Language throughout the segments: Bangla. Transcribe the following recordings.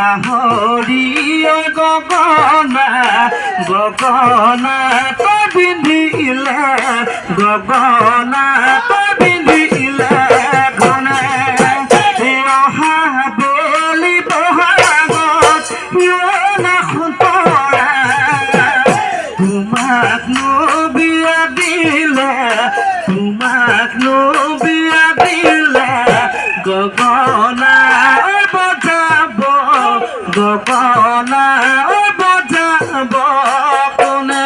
গাহৰি গগনা গগনা তই পিন্ধিলে গগনা তই পিন্ধিলে ঘনে অহা বেলি বহাগত নাখোন তৰা তোমাক বিয়া দিলে তোমাক বিয়া দিলে গগনা বজাব গগনা বজাব কোনে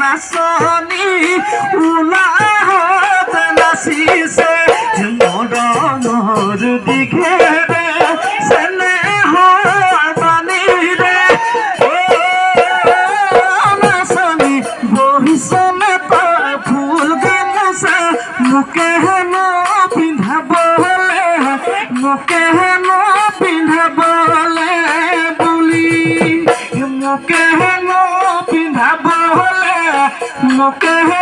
নাচনি উলাহত নাচিছে মৰমৰ দিঘেৰে চেনেহৰ পানীৰে নাচনি বহিছনে তই ফুল গামোচা মোকে হেনো পিন্ধাবলে মোকে হেনো পিন্ধাবলে বুলি মোকে হেনো পিন্ধাবলে মোকে